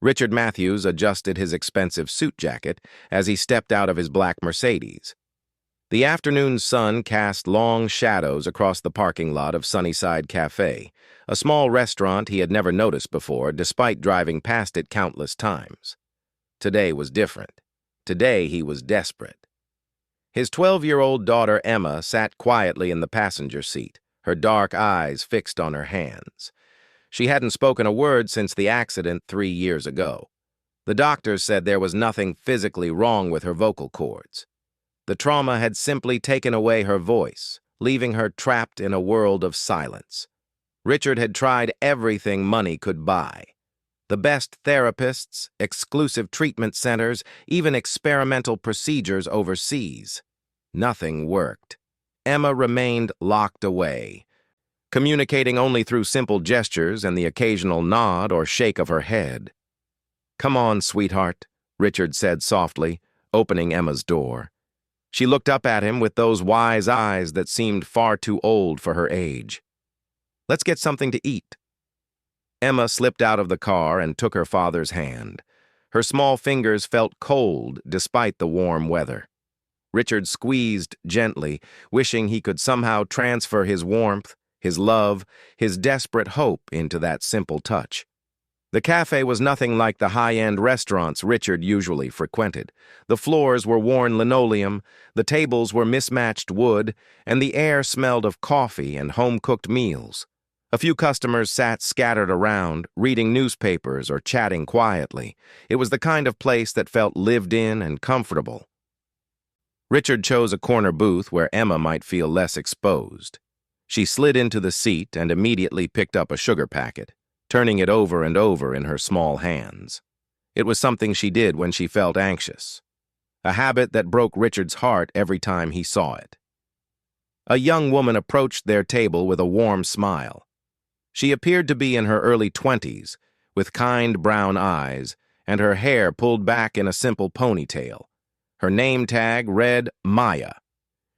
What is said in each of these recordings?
Richard Matthews adjusted his expensive suit jacket as he stepped out of his black Mercedes. The afternoon sun cast long shadows across the parking lot of Sunnyside Café, a small restaurant he had never noticed before despite driving past it countless times. Today was different. Today he was desperate. His 12-year-old daughter Emma sat quietly in the passenger seat, her dark eyes fixed on her hands. She hadn't spoken a word since the accident 3 years ago. The doctors said there was nothing physically wrong with her vocal cords. The trauma had simply taken away her voice, leaving her trapped in a world of silence. Richard had tried everything money could buy. The best therapists, exclusive treatment centers, even experimental procedures overseas. Nothing worked. Emma remained locked away, communicating only through simple gestures and the occasional nod or shake of her head. "Come on, sweetheart," Richard said softly, opening Emma's door. She looked up at him with those wise eyes that seemed far too old for her age. "Let's get something to eat." Emma slipped out of the car and took her father's hand. Her small fingers felt cold despite the warm weather. Richard squeezed gently, wishing he could somehow transfer his warmth, his love, his desperate hope into that simple touch. The cafe was nothing like the high-end restaurants Richard usually frequented. The floors were worn linoleum, the tables were mismatched wood, and the air smelled of coffee and home-cooked meals. A few customers sat scattered around, reading newspapers or chatting quietly. It was the kind of place that felt lived in and comfortable. Richard chose a corner booth where Emma might feel less exposed. She slid into the seat and immediately picked up a sugar packet, turning it over and over in her small hands. It was something she did when she felt anxious, a habit that broke Richard's heart every time he saw it. A young woman approached their table with a warm smile. She appeared to be in her early 20s, with kind brown eyes, and her hair pulled back in a simple ponytail. Her name tag read Maya.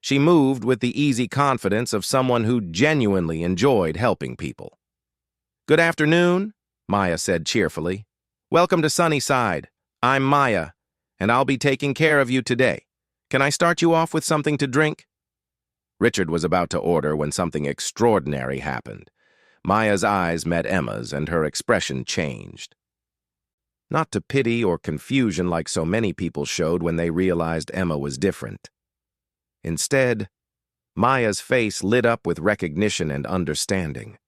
She moved with the easy confidence of someone who genuinely enjoyed helping people. "Good afternoon," Maya said cheerfully. "Welcome to Sunnyside. I'm Maya, and I'll be taking care of you today. Can I start you off with something to drink?" Richard was about to order when something extraordinary happened. Maya's eyes met Emma's, and her expression changed. Not to pity or confusion like so many people showed when they realized Emma was different. Instead, Maya's face lit up with recognition and understanding.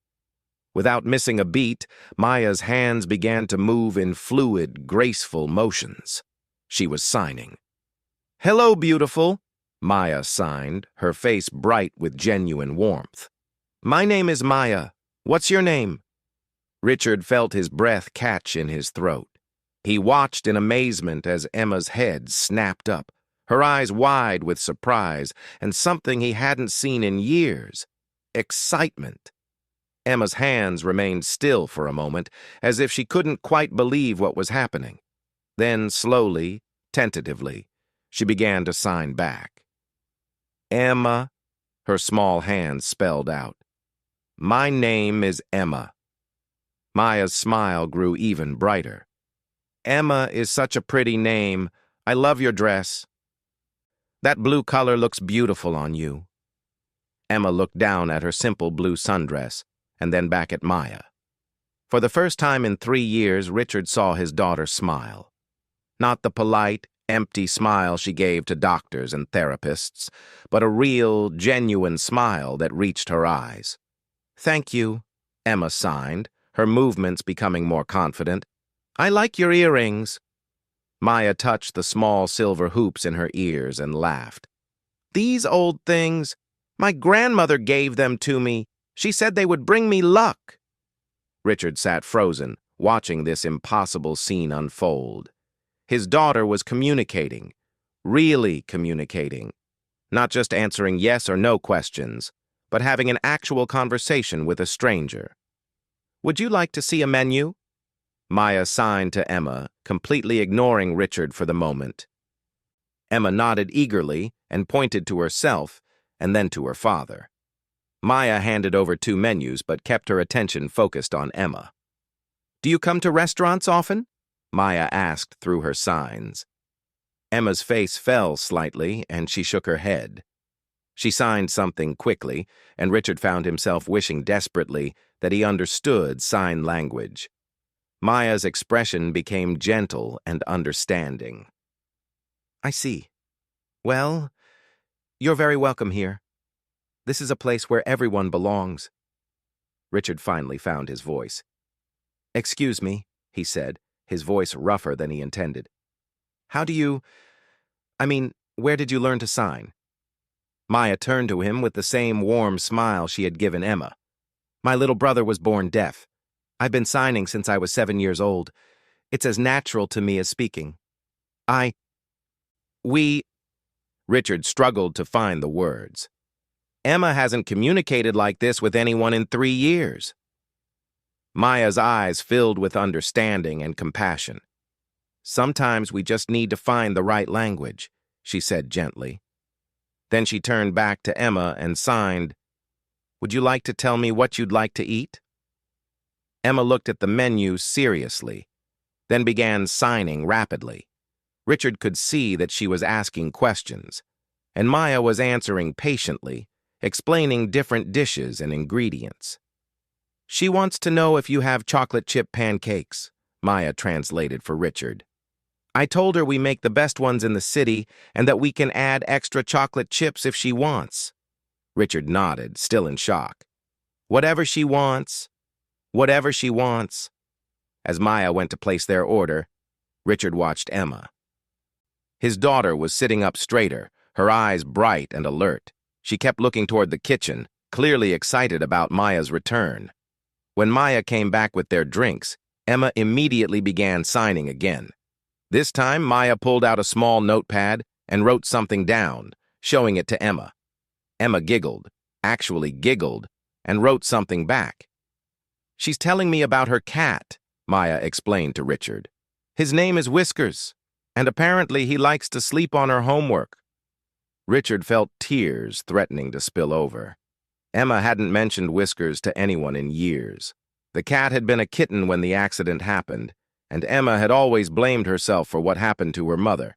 Without missing a beat, Maya's hands began to move in fluid, graceful motions. She was signing. "Hello, beautiful," Maya signed, her face bright with genuine warmth. "My name is Maya. What's your name?" Richard felt his breath catch in his throat. He watched in amazement as Emma's head snapped up, her eyes wide with surprise and something he hadn't seen in years: excitement. Emma's hands remained still for a moment, as if she couldn't quite believe what was happening. Then, slowly, tentatively, she began to sign back. "Emma," her small hands spelled out. "My name is Emma." Maya's smile grew even brighter. "Emma is such a pretty name. I love your dress. That blue color looks beautiful on you." Emma looked down at her simple blue sundress and then back at Maya. For the first time in 3 years, Richard saw his daughter smile. Not the polite, empty smile she gave to doctors and therapists, but a real, genuine smile that reached her eyes. "Thank you," Emma signed, her movements becoming more confident. "I like your earrings." Maya touched the small silver hoops in her ears and laughed. "These old things, my grandmother gave them to me. She said they would bring me luck." Richard sat frozen, watching this impossible scene unfold. His daughter was communicating, really communicating, not just answering yes or no questions, but having an actual conversation with a stranger. "Would you like to see a menu?" Maya signed to Emma, completely ignoring Richard for the moment. Emma nodded eagerly and pointed to herself and then to her father. Maya handed over 2 menus but kept her attention focused on Emma. "Do you come to restaurants often?" Maya asked through her signs. Emma's face fell slightly, and she shook her head. She signed something quickly, and Richard found himself wishing desperately that he understood sign language. Maya's expression became gentle and understanding. I see. Well, you're very welcome here. This is a place where everyone belongs. Richard finally found his voice. Excuse me, he said, his voice rougher than he intended. Where did you learn to sign? Maya turned to him with the same warm smile she had given Emma. My little brother was born deaf. I've been signing since I was 7 years old. It's as natural to me as speaking. Richard struggled to find the words. Emma hasn't communicated like this with anyone in 3 years. Maya's eyes filled with understanding and compassion. Sometimes we just need to find the right language, she said gently. Then she turned back to Emma and signed, Would you like to tell me what you'd like to eat? Emma looked at the menu seriously, then began signing rapidly. Richard could see that she was asking questions, and Maya was answering patiently, explaining different dishes and ingredients. She wants to know if you have chocolate chip pancakes, Maya translated for Richard. I told her we make the best ones in the city and that we can add extra chocolate chips if she wants. Richard nodded, still in shock. Whatever she wants. Whatever she wants. As Maya went to place their order, Richard watched Emma. His daughter was sitting up straighter, her eyes bright and alert. She kept looking toward the kitchen, clearly excited about Maya's return. When Maya came back with their drinks, Emma immediately began signing again. This time, Maya pulled out a small notepad and wrote something down, showing it to Emma. Emma giggled, actually giggled, and wrote something back. She's telling me about her cat, Maya explained to Richard. His name is Whiskers, and apparently he likes to sleep on her homework. Richard felt tears threatening to spill over. Emma hadn't mentioned Whiskers to anyone in years. The cat had been a kitten when the accident happened, and Emma had always blamed herself for what happened to her mother.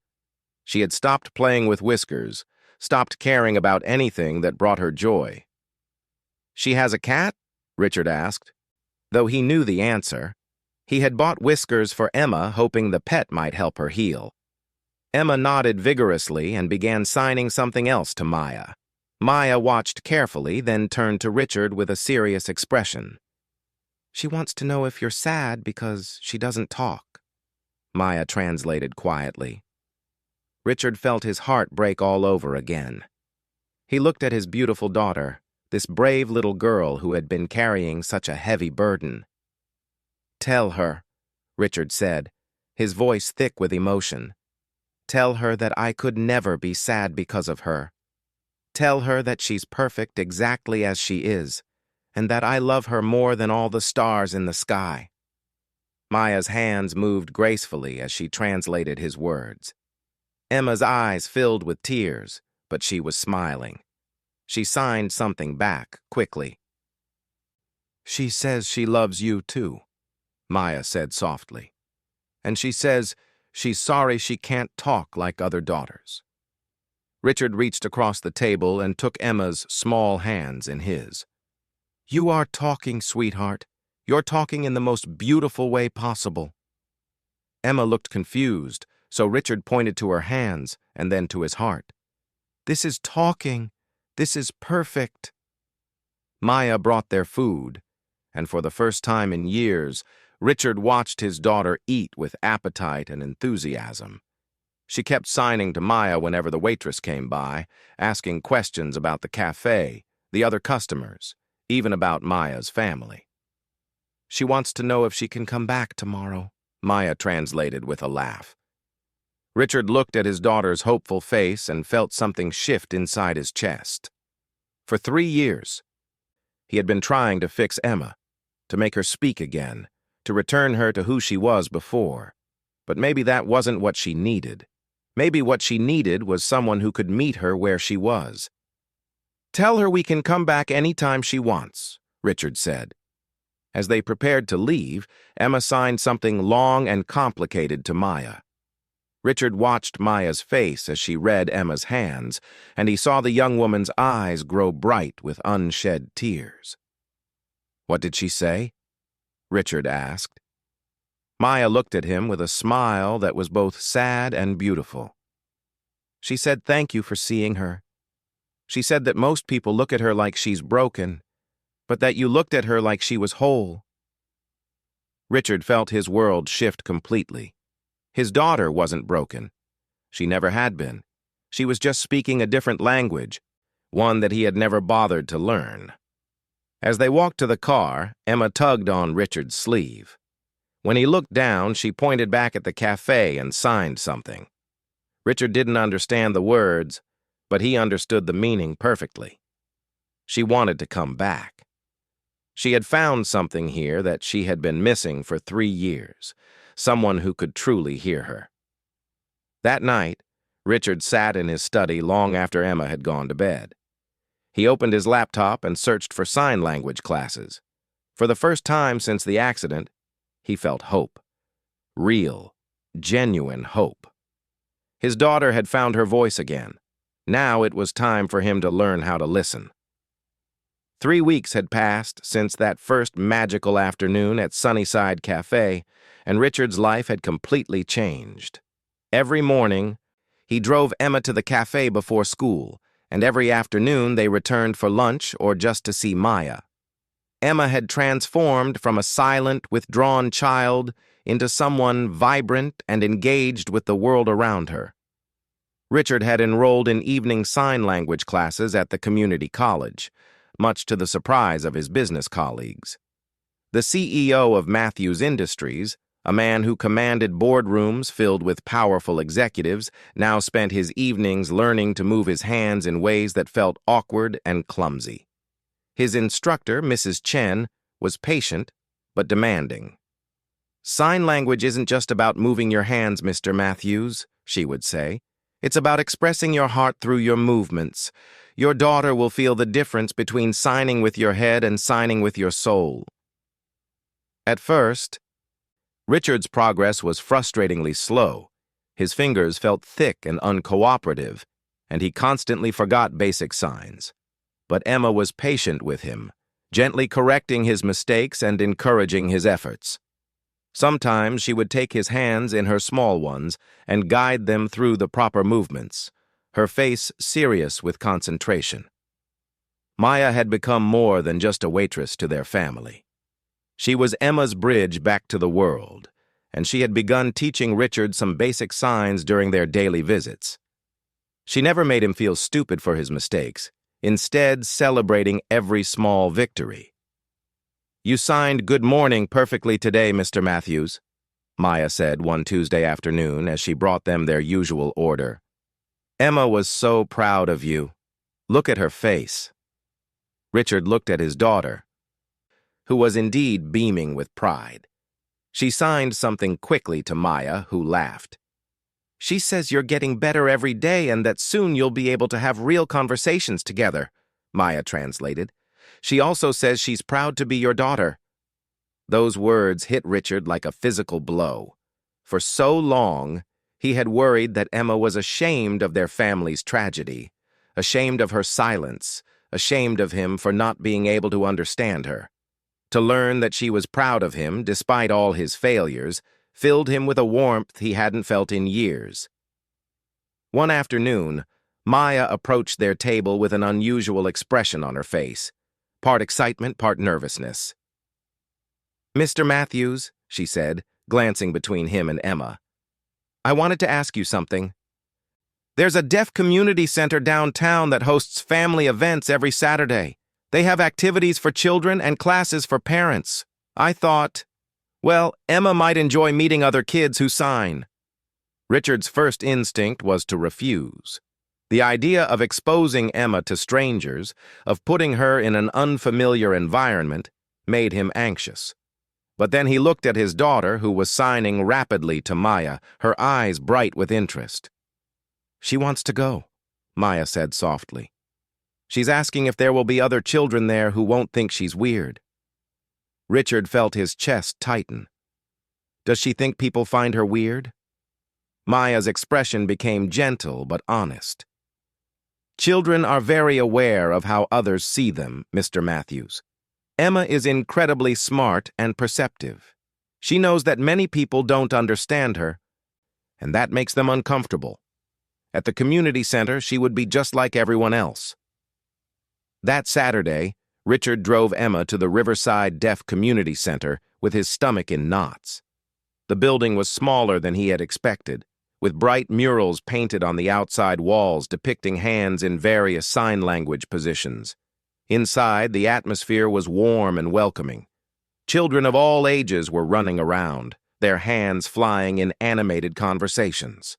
She had stopped playing with Whiskers, stopped caring about anything that brought her joy. She has a cat? Richard asked. Though he knew the answer, he had bought Whiskers for Emma, hoping the pet might help her heal. Emma nodded vigorously and began signing something else to Maya. Maya watched carefully, then turned to Richard with a serious expression. She wants to know if you're sad because she doesn't talk, Maya translated quietly. Richard felt his heart break all over again. He looked at his beautiful daughter, this brave little girl who had been carrying such a heavy burden. Tell her, Richard said, his voice thick with emotion. Tell her that I could never be sad because of her. Tell her that she's perfect exactly as she is, and that I love her more than all the stars in the sky. Maya's hands moved gracefully as she translated his words. Emma's eyes filled with tears, but she was smiling. She signed something back quickly. She says she loves you too, Maya said softly. And she says she's sorry she can't talk like other daughters. Richard reached across the table and took Emma's small hands in his. You are talking, sweetheart. You're talking in the most beautiful way possible. Emma looked confused, so Richard pointed to her hands and then to his heart. This is talking. This is perfect. Maya brought their food, and for the first time in years, Richard watched his daughter eat with appetite and enthusiasm. She kept signing to Maya whenever the waitress came by, asking questions about the café, the other customers, even about Maya's family. She wants to know if she can come back tomorrow, Maya translated with a laugh. Richard looked at his daughter's hopeful face and felt something shift inside his chest. For 3 years, he had been trying to fix Emma, to make her speak again, to return her to who she was before. But maybe that wasn't what she needed. Maybe what she needed was someone who could meet her where she was. Tell her we can come back any time she wants, Richard said. As they prepared to leave, Emma signed something long and complicated to Maya. Richard watched Maya's face as she read Emma's hands, and he saw the young woman's eyes grow bright with unshed tears. "What did she say?" Richard asked. Maya looked at him with a smile that was both sad and beautiful. "She said thank you for seeing her. She said that most people look at her like she's broken, but that you looked at her like she was whole." Richard felt his world shift completely. His daughter wasn't broken. She never had been. She was just speaking a different language, one that he had never bothered to learn. As they walked to the car, Emma tugged on Richard's sleeve. When he looked down, she pointed back at the cafe and signed something. Richard didn't understand the words, but he understood the meaning perfectly. She wanted to come back. She had found something here that she had been missing for 3 years, someone who could truly hear her. That night, Richard sat in his study long after Emma had gone to bed. He opened his laptop and searched for sign language classes. For the first time since the accident, he felt hope. Real, genuine hope. His daughter had found her voice again. Now it was time for him to learn how to listen. 3 weeks had passed since that first magical afternoon at Sunnyside Cafe, and Richard's life had completely changed. Every morning, he drove Emma to the cafe before school, and every afternoon they returned for lunch or just to see Maya. Emma had transformed from a silent, withdrawn child into someone vibrant and engaged with the world around her. Richard had enrolled in evening sign language classes at the community college, much to the surprise of his business colleagues. The CEO of Matthews Industries, a man who commanded boardrooms filled with powerful executives, now spent his evenings learning to move his hands in ways that felt awkward and clumsy. His instructor, Mrs. Chen, was patient but demanding. "Sign language isn't just about moving your hands, Mr. Matthews," she would say. "It's about expressing your heart through your movements. Your daughter will feel the difference between signing with your head and signing with your soul." At first, Richard's progress was frustratingly slow. His fingers felt thick and uncooperative, and he constantly forgot basic signs. But Emma was patient with him, gently correcting his mistakes and encouraging his efforts. Sometimes she would take his hands in her small ones and guide them through the proper movements, her face serious with concentration. Maya had become more than just a waitress to their family. She was Emma's bridge back to the world, and she had begun teaching Richard some basic signs during their daily visits. She never made him feel stupid for his mistakes, instead celebrating every small victory. "You signed good morning perfectly today, Mr. Matthews," Maya said one Tuesday afternoon as she brought them their usual order. "Emma was so proud of you. Look at her face." Richard looked at his daughter, who was indeed beaming with pride. She signed something quickly to Maya, who laughed. "She says you're getting better every day and that soon you'll be able to have real conversations together," Maya translated. "She also says she's proud to be your daughter." Those words hit Richard like a physical blow. For so long, he had worried that Emma was ashamed of their family's tragedy, ashamed of her silence, ashamed of him for not being able to understand her. To learn that she was proud of him, despite all his failures, filled him with a warmth he hadn't felt in years. One afternoon, Maya approached their table with an unusual expression on her face, part excitement, part nervousness. "Mr. Matthews," she said, glancing between him and Emma, "I wanted to ask you something. There's a deaf community center downtown that hosts family events every Saturday. They have activities for children and classes for parents. I thought, well, Emma might enjoy meeting other kids who sign." Richard's first instinct was to refuse. The idea of exposing Emma to strangers, of putting her in an unfamiliar environment, made him anxious. But then he looked at his daughter, who was signing rapidly to Maya, her eyes bright with interest. "She wants to go," Maya said softly. "She's asking if there will be other children there who won't think she's weird." Richard felt his chest tighten. Does she think people find her weird? Maya's expression became gentle but honest. Children are very aware of how others see them, Mr. Matthews. Emma is incredibly smart and perceptive. She knows that many people don't understand her, and that makes them uncomfortable. At the community center, she would be just like everyone else. That Saturday, Richard drove Emma to the Riverside Deaf Community Center with his stomach in knots. The building was smaller than he had expected, with bright murals painted on the outside walls depicting hands in various sign language positions. Inside, the atmosphere was warm and welcoming. Children of all ages were running around, their hands flying in animated conversations.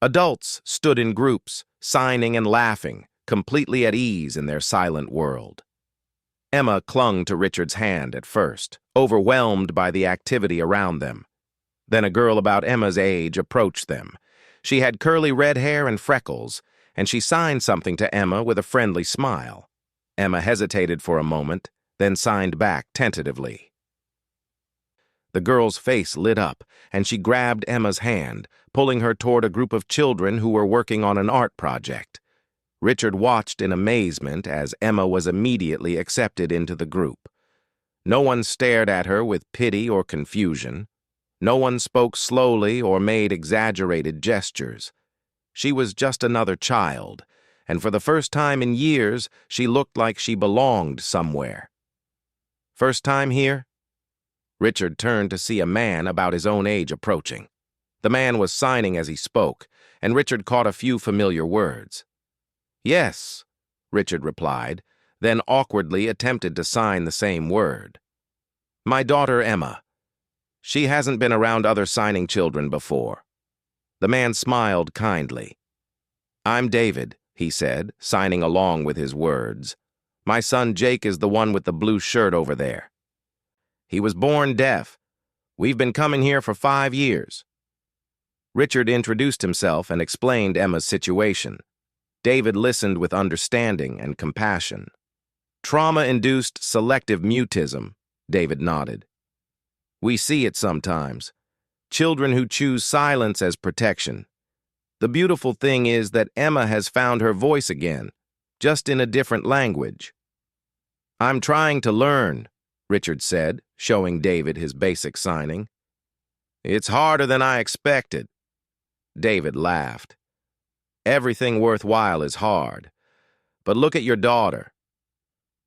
Adults stood in groups, signing and laughing, completely at ease in their silent world. Emma clung to Richard's hand at first, overwhelmed by the activity around them. Then a girl about Emma's age approached them. She had curly red hair and freckles, and she signed something to Emma with a friendly smile. Emma hesitated for a moment, then signed back tentatively. The girl's face lit up, and she grabbed Emma's hand, pulling her toward a group of children who were working on an art project. Richard watched in amazement as Emma was immediately accepted into the group. No one stared at her with pity or confusion. No one spoke slowly or made exaggerated gestures. She was just another child, and for the first time in years, she looked like she belonged somewhere. First time here? Richard turned to see a man about his own age approaching. The man was signing as he spoke, and Richard caught a few familiar words. Yes, Richard replied, then awkwardly attempted to sign the same word. My daughter Emma. She hasn't been around other signing children before. The man smiled kindly. I'm David, he said, signing along with his words. My son Jake is the one with the blue shirt over there. He was born deaf. We've been coming here for 5 years. Richard introduced himself and explained Emma's situation. David listened with understanding and compassion. Trauma-induced selective mutism, David nodded. We see it sometimes. Children who choose silence as protection. The beautiful thing is that Emma has found her voice again, just in a different language. I'm trying to learn, Richard said, showing David his basic signing. It's harder than I expected. David laughed. Everything worthwhile is hard. But look at your daughter.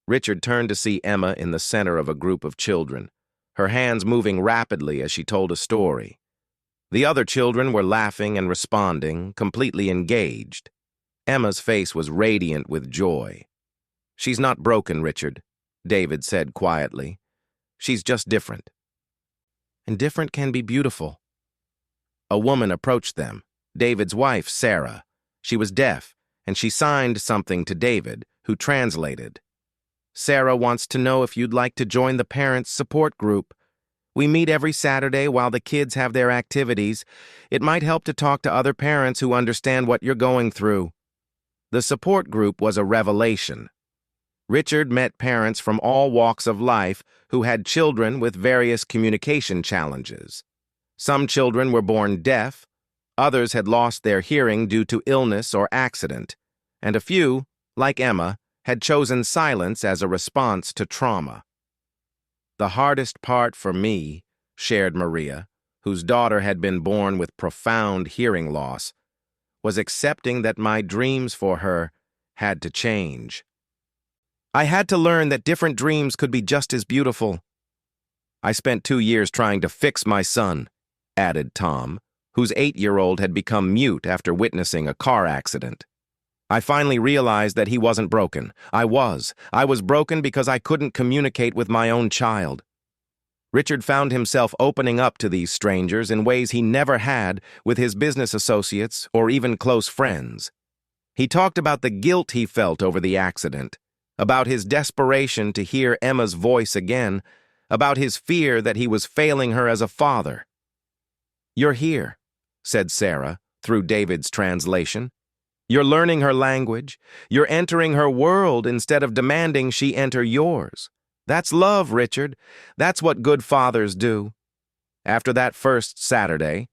Richard turned to see Emma in the center of a group of children, her hands moving rapidly as she told a story. The other children were laughing and responding, completely engaged. Emma's face was radiant with joy. She's not broken, Richard, David said quietly. She's just different. And different can be beautiful. A woman approached them, David's wife, Sarah. She was deaf, and she signed something to David, who translated. Sarah wants to know if you'd like to join the parents' support group. We meet every Saturday while the kids have their activities. It might help to talk to other parents who understand what you're going through. The support group was a revelation. Richard met parents from all walks of life who had children with various communication challenges. Some children were born deaf, others had lost their hearing due to illness or accident, and a few, like Emma, had chosen silence as a response to trauma. The hardest part for me, shared Maria, whose daughter had been born with profound hearing loss, was accepting that my dreams for her had to change. I had to learn that different dreams could be just as beautiful. I spent 2 years trying to fix my son, added Tom, whose 8-year-old had become mute after witnessing a car accident. I finally realized that he wasn't broken. I was broken because I couldn't communicate with my own child. Richard found himself opening up to these strangers in ways he never had with his business associates or even close friends. He talked about the guilt he felt over the accident, about his desperation to hear Emma's voice again, about his fear that he was failing her as a father. "You're here," said Sarah, through David's translation. "You're learning her language. You're entering her world instead of demanding she enter yours. That's love, Richard. That's what good fathers do. After that first Saturday,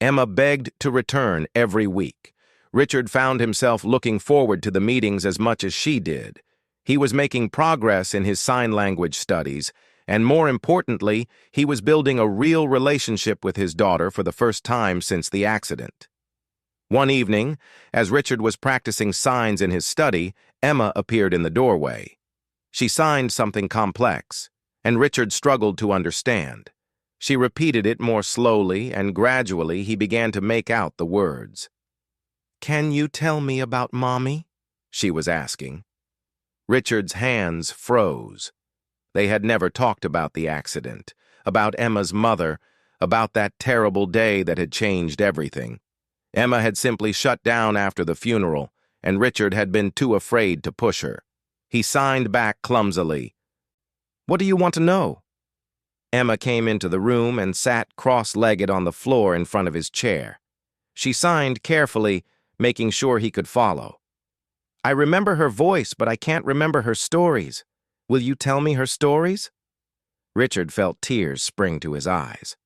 Emma begged to return every week. Richard found himself looking forward to the meetings as much as she did. He was making progress in his sign language studies, and more importantly, he was building a real relationship with his daughter for the first time since the accident. One evening, as Richard was practicing signs in his study, Emma appeared in the doorway. She signed something complex, and Richard struggled to understand. She repeated it more slowly, and gradually he began to make out the words. "Can you tell me about Mommy?" she was asking. Richard's hands froze. They had never talked about the accident, about Emma's mother, about that terrible day that had changed everything. Emma had simply shut down after the funeral, and Richard had been too afraid to push her. He signed back clumsily. "What do you want to know?" Emma came into the room and sat cross-legged on the floor in front of his chair. She signed carefully, making sure he could follow. "I remember her voice, but I can't remember her stories. Will you tell me her stories?" Richard felt tears spring to his eyes.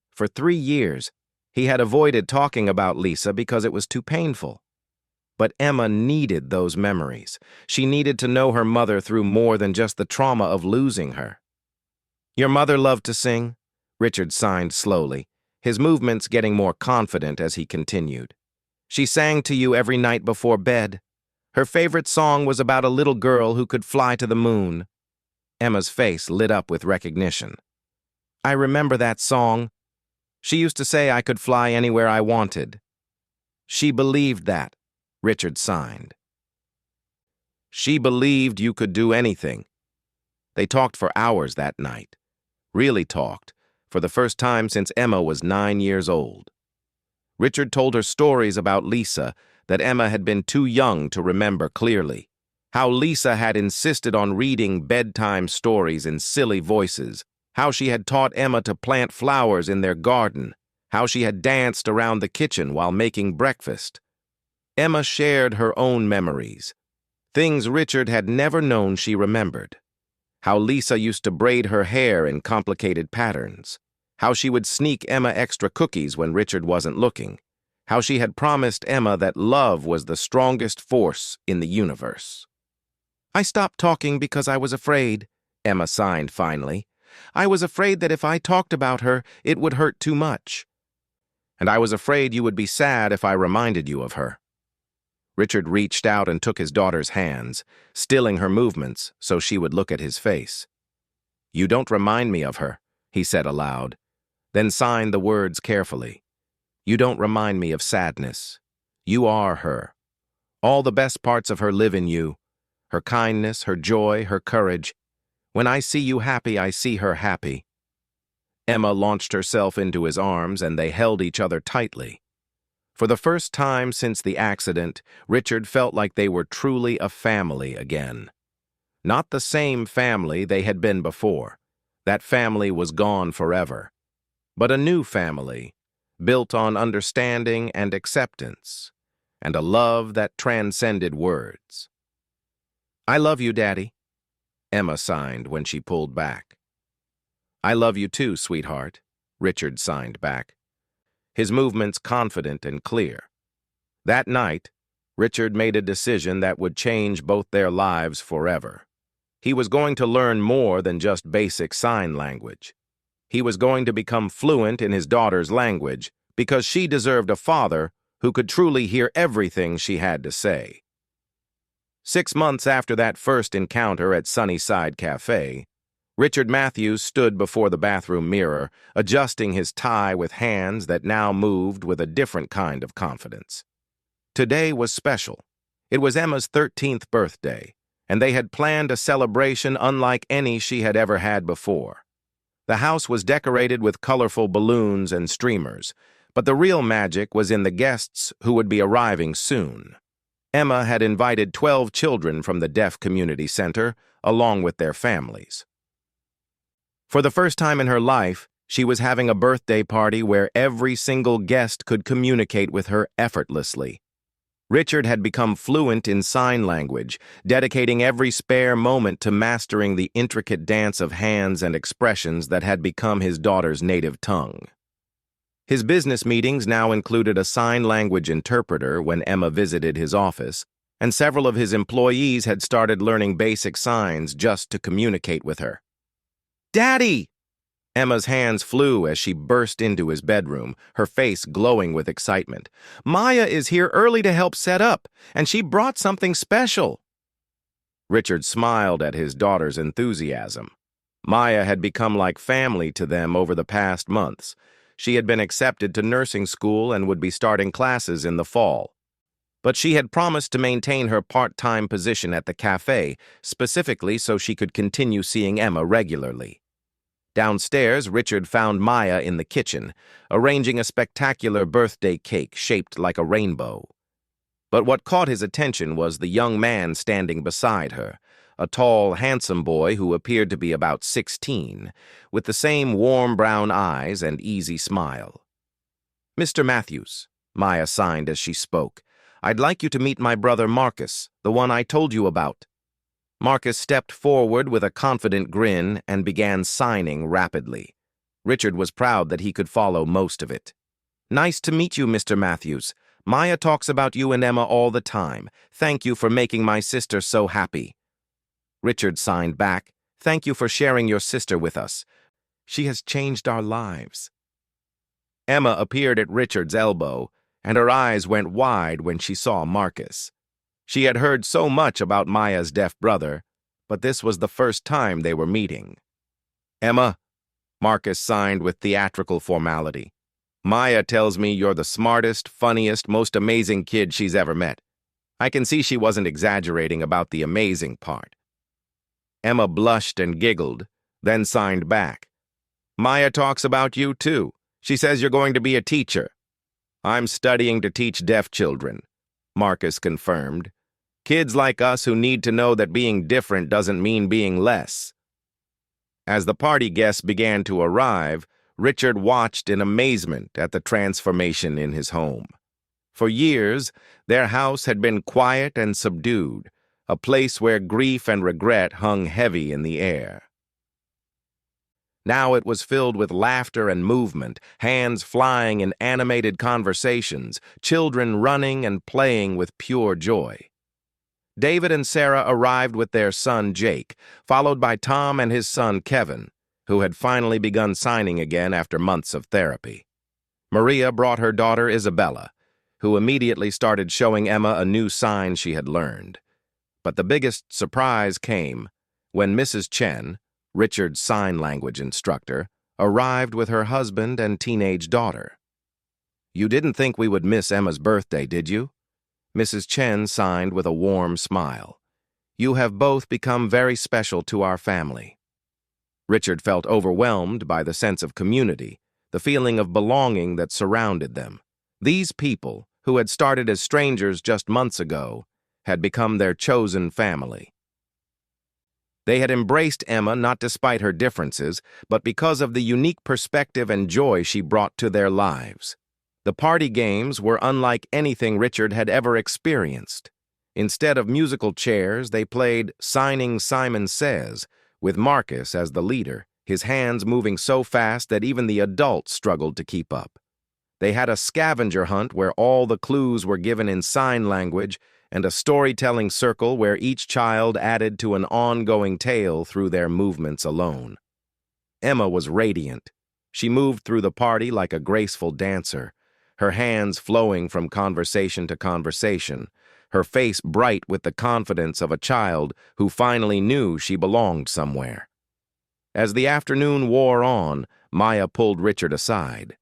For 3 years, he had avoided talking about Lisa because it was too painful. But Emma needed those memories. She needed to know her mother through more than just the trauma of losing her. "Your mother loved to sing?" Richard signed slowly, his movements getting more confident as he continued. "She sang to you every night before bed. Her favorite song was about a little girl who could fly to the moon." Emma's face lit up with recognition. "I remember that song. She used to say I could fly anywhere I wanted." "She believed that," Richard signed. "She believed you could do anything." They talked for hours that night. Really talked, for the first time since Emma was 9 years old. Richard told her stories about Lisa that Emma had been too young to remember clearly. How Lisa had insisted on reading bedtime stories in silly voices. How she had taught Emma to plant flowers in their garden. How she had danced around the kitchen while making breakfast. Emma shared her own memories. Things Richard had never known she remembered. How Lisa used to braid her hair in complicated patterns. How she would sneak Emma extra cookies when Richard wasn't looking. How she had promised Emma that love was the strongest force in the universe. "I stopped talking because I was afraid," Emma signed finally. "I was afraid that if I talked about her, it would hurt too much. And I was afraid you would be sad if I reminded you of her." Richard reached out and took his daughter's hands, stilling her movements so she would look at his face. "You don't remind me of her," he said aloud, then signed the words carefully. "You don't remind me of sadness. You are her. All the best parts of her live in you. Her kindness, her joy, her courage. When I see you happy, I see her happy." Emma launched herself into his arms, and they held each other tightly. For the first time since the accident, Richard felt like they were truly a family again. Not the same family they had been before. That family was gone forever. But a new family, built on understanding and acceptance, and a love that transcended words. "I love you, Daddy," Emma signed when she pulled back. "I love you too, sweetheart," Richard signed back, his movements confident and clear. That night, Richard made a decision that would change both their lives forever. He was going to learn more than just basic sign language. He was going to become fluent in his daughter's language because she deserved a father who could truly hear everything she had to say. 6 months after that first encounter at Sunnyside Café, Richard Matthews stood before the bathroom mirror, adjusting his tie with hands that now moved with a different kind of confidence. Today was special. It was Emma's 13th birthday, and they had planned a celebration unlike any she had ever had before. The house was decorated with colorful balloons and streamers, but the real magic was in the guests who would be arriving soon. Emma had invited 12 children from the Deaf Community Center, along with their families. For the first time in her life, she was having a birthday party where every single guest could communicate with her effortlessly. Richard had become fluent in sign language, dedicating every spare moment to mastering the intricate dance of hands and expressions that had become his daughter's native tongue. His business meetings now included a sign language interpreter when Emma visited his office, and several of his employees had started learning basic signs just to communicate with her. "Daddy!" Emma's hands flew as she burst into his bedroom, her face glowing with excitement. "Maya is here early to help set up, and she brought something special." Richard smiled at his daughter's enthusiasm. Maya had become like family to them over the past months. She had been accepted to nursing school and would be starting classes in the fall. But she had promised to maintain her part-time position at the café, specifically so she could continue seeing Emma regularly. Downstairs, Richard found Maya in the kitchen, arranging a spectacular birthday cake shaped like a rainbow. But what caught his attention was the young man standing beside her, a tall, handsome boy who appeared to be about 16, with the same warm brown eyes and easy smile. "Mr. Matthews," Maya signed as she spoke, "I'd like you to meet my brother Marcus, the one I told you about." Marcus stepped forward with a confident grin and began signing rapidly. Richard was proud that he could follow most of it. "Nice to meet you, Mr. Matthews. Maya talks about you and Emma all the time. Thank you for making my sister so happy." Richard signed back, "Thank you for sharing your sister with us. She has changed our lives." Emma appeared at Richard's elbow, and her eyes went wide when she saw Marcus. She had heard so much about Maya's deaf brother, but this was the first time they were meeting. "Emma," Marcus signed with theatrical formality, "Maya tells me you're the smartest, funniest, most amazing kid she's ever met. I can see she wasn't exaggerating about the amazing part." Emma blushed and giggled, then signed back. "Maya talks about you, too. She says you're going to be a teacher." "I'm studying to teach deaf children," Marcus confirmed. "Kids like us who need to know that being different doesn't mean being less." As the party guests began to arrive, Richard watched in amazement at the transformation in his home. For years, their house had been quiet and subdued, a place where grief and regret hung heavy in the air. Now it was filled with laughter and movement, hands flying in animated conversations, children running and playing with pure joy. David and Sarah arrived with their son Jake, followed by Tom and his son Kevin, who had finally begun signing again after months of therapy. Maria brought her daughter Isabella, who immediately started showing Emma a new sign she had learned. But the biggest surprise came when Mrs. Chen, Richard's sign language instructor, arrived with her husband and teenage daughter. "You didn't think we would miss Emma's birthday, did you?" Mrs. Chen signed with a warm smile. "You have both become very special to our family." Richard felt overwhelmed by the sense of community, the feeling of belonging that surrounded them. These people, who had started as strangers just months ago, had become their chosen family. They had embraced Emma not despite her differences, but because of the unique perspective and joy she brought to their lives. The party games were unlike anything Richard had ever experienced. Instead of musical chairs, they played Signing Simon Says, with Marcus as the leader, his hands moving so fast that even the adults struggled to keep up. They had a scavenger hunt where all the clues were given in sign language, and a storytelling circle where each child added to an ongoing tale through their movements alone. Emma was radiant. She moved through the party like a graceful dancer, her hands flowing from conversation to conversation, her face bright with the confidence of a child who finally knew she belonged somewhere. As the afternoon wore on, Maya pulled Richard aside.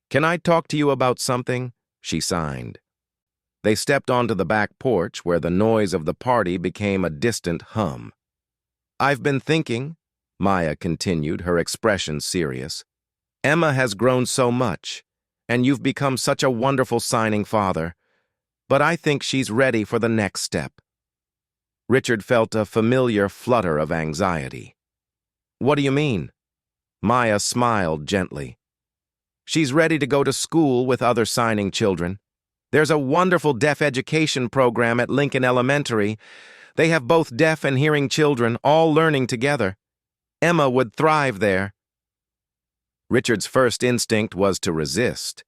"Can I talk to you about something?" she signed. They stepped onto the back porch where the noise of the party became a distant hum. "I've been thinking," Maya continued, her expression serious. "Emma has grown so much, and you've become such a wonderful signing father, but I think she's ready for the next step." Richard felt a familiar flutter of anxiety. "What do you mean?" Maya smiled gently. "She's ready to go to school with other signing children. There's a wonderful deaf education program at Lincoln Elementary. They have both deaf and hearing children, all learning together. Emma would thrive there." Richard's first instinct was to resist.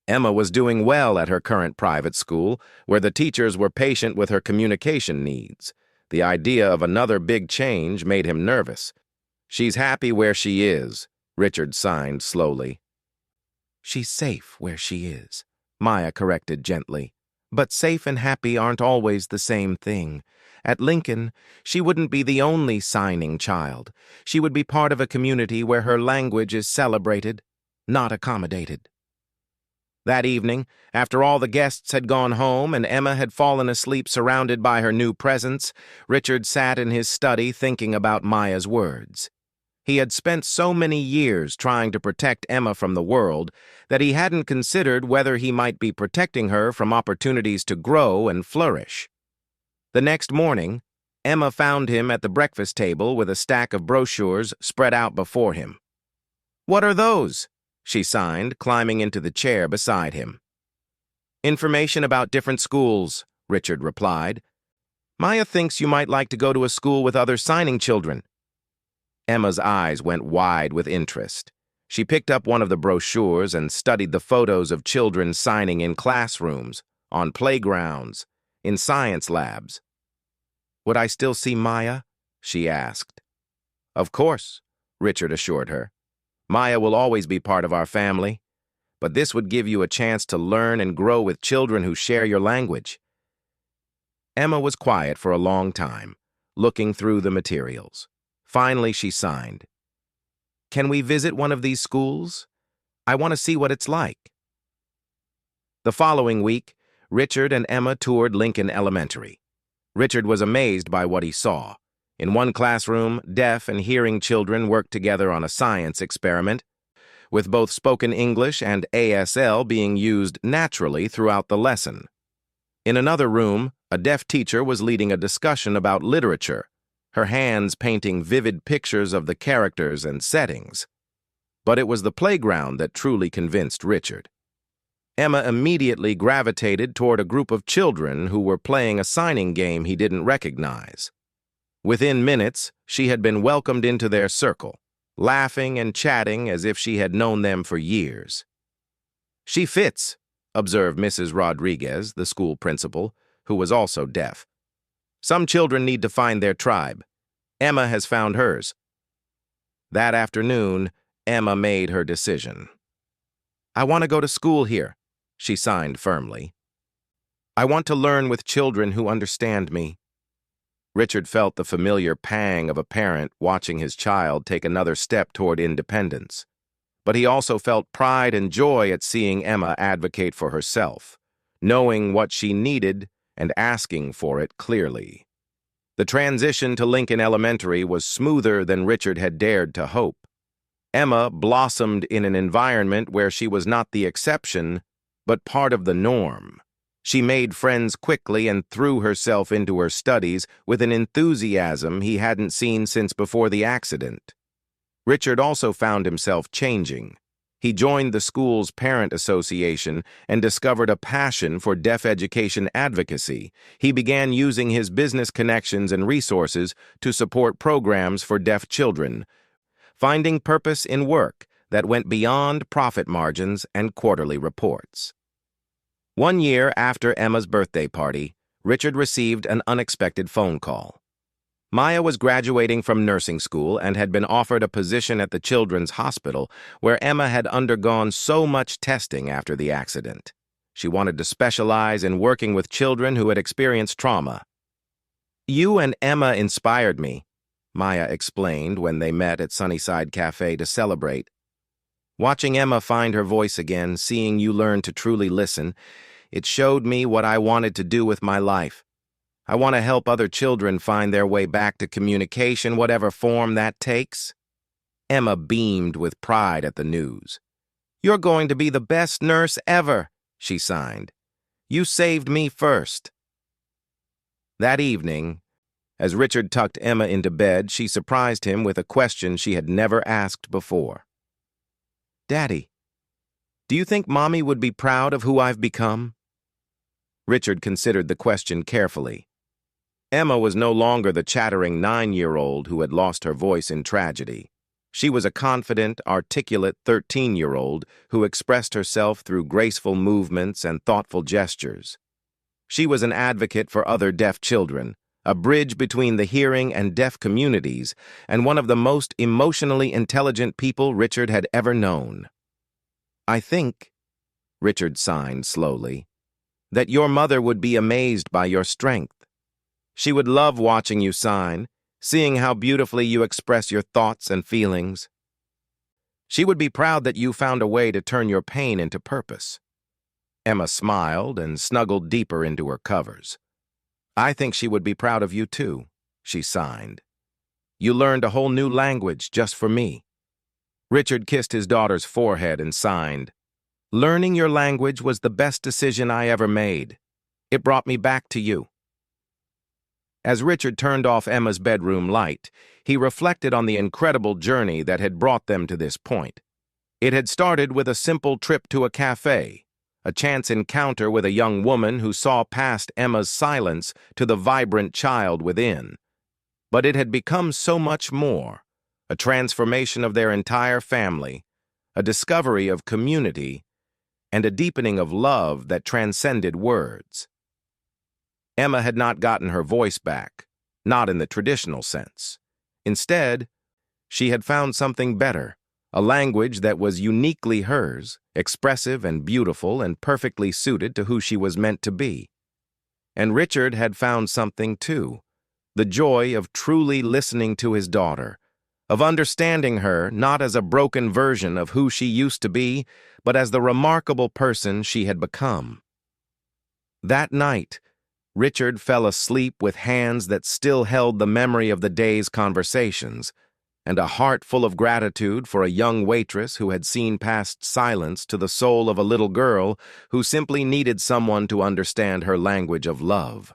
Emma was doing well at her current private school, where the teachers were patient with her communication needs. The idea of another big change made him nervous. "She's happy where she is," Richard signed slowly. "She's safe where she is," Maya corrected gently. "But safe and happy aren't always the same thing. At Lincoln, she wouldn't be the only signing child. She would be part of a community where her language is celebrated, not accommodated." That evening, after all the guests had gone home and Emma had fallen asleep surrounded by her new presents, Richard sat in his study thinking about Maya's words. He had spent so many years trying to protect Emma from the world that he hadn't considered whether he might be protecting her from opportunities to grow and flourish. The next morning, Emma found him at the breakfast table with a stack of brochures spread out before him. "What are those?" she signed, climbing into the chair beside him. "Information about different schools," Richard replied. "Maya thinks you might like to go to a school with other signing children." Emma's eyes went wide with interest. She picked up one of the brochures and studied the photos of children signing in classrooms, on playgrounds, in science labs. "Would I still see Maya?" she asked. "Of course," Richard assured her. "Maya will always be part of our family, but this would give you a chance to learn and grow with children who share your language." Emma was quiet for a long time, looking through the materials. Finally, she signed. "Can we visit one of these schools? I want to see what it's like." The following week, Richard and Emma toured Lincoln Elementary. Richard was amazed by what he saw. In one classroom, deaf and hearing children worked together on a science experiment, with both spoken English and ASL being used naturally throughout the lesson. In another room, a deaf teacher was leading a discussion about literature, her hands painting vivid pictures of the characters and settings. But it was the playground that truly convinced Richard. Emma immediately gravitated toward a group of children who were playing a signing game he didn't recognize. Within minutes, she had been welcomed into their circle, laughing and chatting as if she had known them for years. "She fits," observed Mrs. Rodriguez, the school principal, who was also deaf. "Some children need to find their tribe. Emma has found hers." That afternoon, Emma made her decision. "I want to go to school here," she signed firmly. "I want to learn with children who understand me." Richard felt the familiar pang of a parent watching his child take another step toward independence. But he also felt pride and joy at seeing Emma advocate for herself, knowing what she needed and asking for it clearly. The transition to Lincoln Elementary was smoother than Richard had dared to hope. Emma blossomed in an environment where she was not the exception, but part of the norm. She made friends quickly and threw herself into her studies with an enthusiasm he hadn't seen since before the accident. Richard also found himself changing. He joined the school's parent association and discovered a passion for deaf education advocacy. He began using his business connections and resources to support programs for deaf children, finding purpose in work that went beyond profit margins and quarterly reports. One year after Emma's birthday party, Richard received an unexpected phone call. Maya was graduating from nursing school and had been offered a position at the Children's Hospital, where Emma had undergone so much testing after the accident. She wanted to specialize in working with children who had experienced trauma. "You and Emma inspired me," Maya explained when they met at Sunnyside Café to celebrate. "Watching Emma find her voice again, seeing you learn to truly listen, it showed me what I wanted to do with my life. I want to help other children find their way back to communication, whatever form that takes." Emma beamed with pride at the news. "You're going to be the best nurse ever," she signed. "You saved me first." That evening, as Richard tucked Emma into bed, she surprised him with a question she had never asked before. "Daddy, do you think Mommy would be proud of who I've become?" Richard considered the question carefully. Emma was no longer the chattering 9-year-old who had lost her voice in tragedy. She was a confident, articulate 13-year-old who expressed herself through graceful movements and thoughtful gestures. She was an advocate for other deaf children, a bridge between the hearing and deaf communities, and one of the most emotionally intelligent people Richard had ever known. "I think," Richard signed slowly, "that your mother would be amazed by your strength. She would love watching you sign, seeing how beautifully you express your thoughts and feelings. She would be proud that you found a way to turn your pain into purpose." Emma smiled and snuggled deeper into her covers. "I think she would be proud of you too," she signed. "You learned a whole new language just for me." Richard kissed his daughter's forehead and signed. "Learning your language was the best decision I ever made. It brought me back to you." As Richard turned off Emma's bedroom light, he reflected on the incredible journey that had brought them to this point. It had started with a simple trip to a café, a chance encounter with a young woman who saw past Emma's silence to the vibrant child within. But it had become so much more, a transformation of their entire family, a discovery of community, and a deepening of love that transcended words. Emma had not gotten her voice back, not in the traditional sense. Instead, she had found something better, a language that was uniquely hers, expressive and beautiful and perfectly suited to who she was meant to be. And Richard had found something too, the joy of truly listening to his daughter, of understanding her not as a broken version of who she used to be, but as the remarkable person she had become. That night, Richard fell asleep with hands that still held the memory of the day's conversations, and a heart full of gratitude for a young waitress who had seen past silence to the soul of a little girl who simply needed someone to understand her language of love.